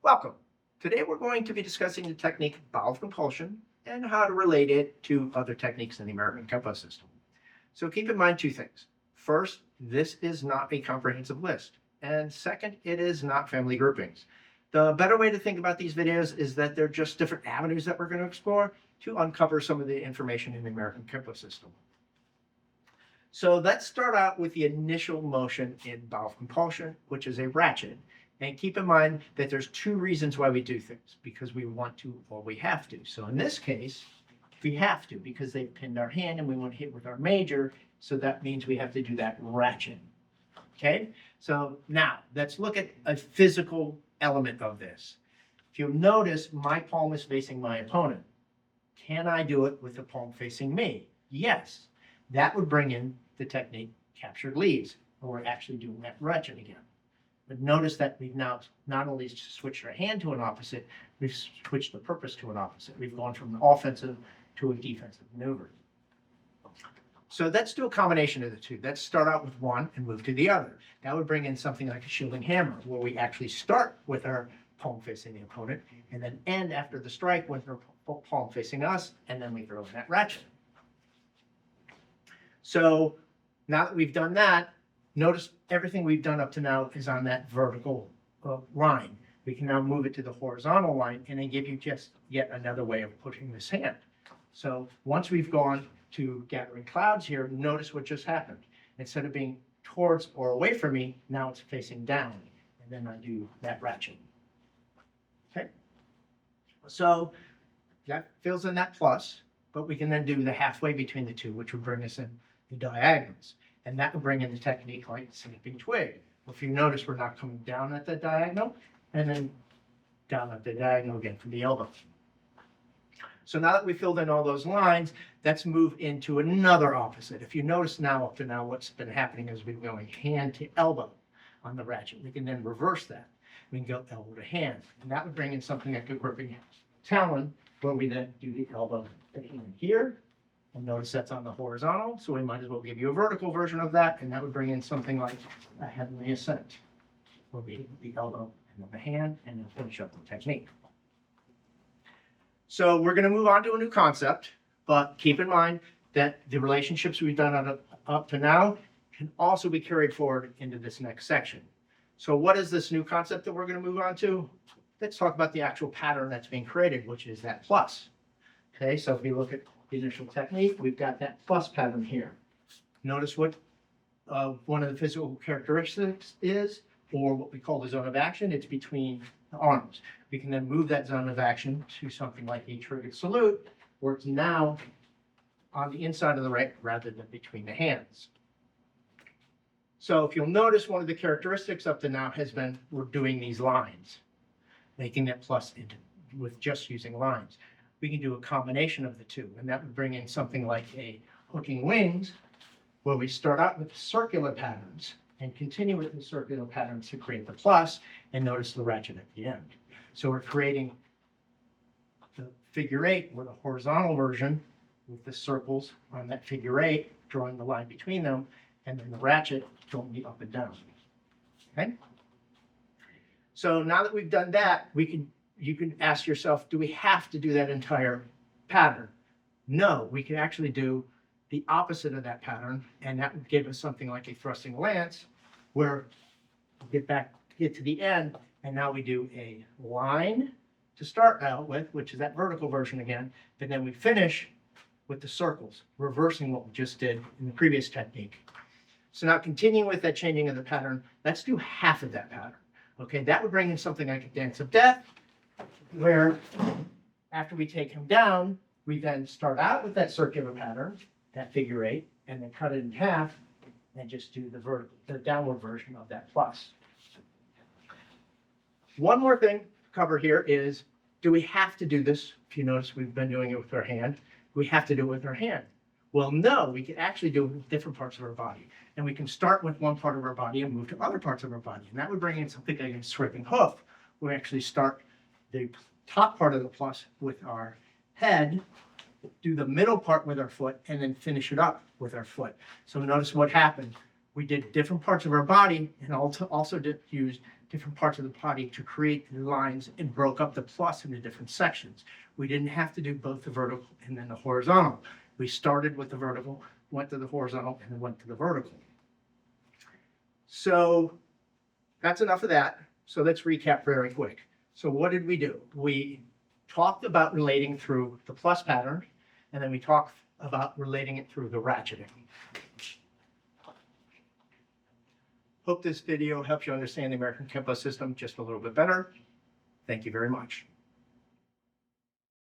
Welcome. Today we're going to be discussing the technique Bow of Compulsion and how to relate it to other techniques in the American Kenpo system. So keep in mind two things. First, this is not a comprehensive list. And second, it is not family groupings. The better way to think about these videos is that they're just different avenues that we're going to explore to uncover some of the information in the American Kenpo system. So let's start out with the initial motion in Bow of Compulsion, which is a ratchet. And keep in mind that there's two reasons why we do things, because we want to or we have to. So in this case, we have to because they've pinned our hand and we want to hit with our major. So that means we have to do that ratchet. Okay, so now let's look at a physical element of this. If you'll notice, my palm is facing my opponent. Can I do it with the palm facing me? Yes. That would bring in the technique captured leaves, or we're actually doing that ratchet again. But notice that we've now not only switched our hand to an opposite, we've switched the purpose to an opposite. We've gone from an offensive to a defensive maneuver. So let's do a combination of the two. Let's start out with one and move to the other. That would bring in something like a shielding hammer, where we actually start with our palm facing the opponent and then end after the strike with our palm facing us, and then we throw in that ratchet. So now that we've done that, notice everything we've done up to now is on that vertical line. We can now move it to the horizontal line and then give you just yet another way of pushing this hand. So once we've gone to gathering clouds here, notice what just happened. Instead of being towards or away from me, now it's facing down. And then I do that ratchet. Okay. So that fills in that plus, but we can then do the halfway between the two, which would bring us in the diagonals. And that would bring in the technique like snapping twig. If you notice, we're not coming down at the diagonal and then down at the diagonal again from the elbow. So now that we filled in all those lines, let's move into another opposite. If you notice now, up to now, what's been happening is we've been going hand to elbow on the ratchet. We can then reverse that. We can go elbow to hand. And that would bring in something like a gripping talon, where we then do the elbow to hand here. And notice that's on the horizontal, so we might as well give you a vertical version of that, and that would bring in something like a heavenly ascent, where we hit the elbow and then the hand, and then finish up the technique. So we're going to move on to a new concept, but keep in mind that the relationships we've done up to now can also be carried forward into this next section. So what is this new concept that we're going to move on to? Let's talk about the actual pattern that's being created, which is that plus. Okay, so if we look at the initial technique, we've got that plus pattern here. Notice what one of the physical characteristics is, or what we call the zone of action. It's between the arms. We can then move that zone of action to something like a triggered salute, where it's now on the inside of the right rather than between the hands. So if you'll notice, one of the characteristics up to now has been we're doing these lines, making that plus into with just using lines. We can do a combination of the two, and that would bring in something like a hooking wings, where we start out with circular patterns and continue with the circular patterns to create the plus, and notice the ratchet at the end. So we're creating the figure eight, or the horizontal version, with the circles on that figure eight, drawing the line between them, and then the ratchet going the up and down. Okay? So now that we've done that, you can ask yourself, do we have to do that entire pattern? No, we can actually do the opposite of that pattern, and that would give us something like a thrusting lance, where we get to the end, and now we do a line to start out with, which is that vertical version again, but then we finish with the circles, reversing what we just did in the previous technique. So now continuing with that changing of the pattern, let's do half of that pattern. Okay, that would bring in something like a dance of death, where after we take him down, we then start out with that circular pattern, that figure eight, and then cut it in half and just do the downward version of that plus. One more thing to cover here is, do we have to do this? If you notice, we've been doing it with our hand. We have to do it with our hand. Well, no, we can actually do it with different parts of our body. And we can start with one part of our body and move to other parts of our body. And that would bring in something like a scraping hoof. We actually start the top part of the plus with our head, do the middle part with our foot, and then finish it up with our foot. So notice what happened. we did different parts of our body and also did use different parts of the body to create the lines and broke up the plus into different sections. We didn't have to do both the vertical and then the horizontal. We started with the vertical, went to the horizontal, and then went to the vertical. So that's enough of that. So let's recap very quick. So what did we do? We talked about relating through the plus pattern, and then we talked about relating it through the ratcheting. Hope this video helps you understand the American Kenpo system just a little bit better. Thank you very much.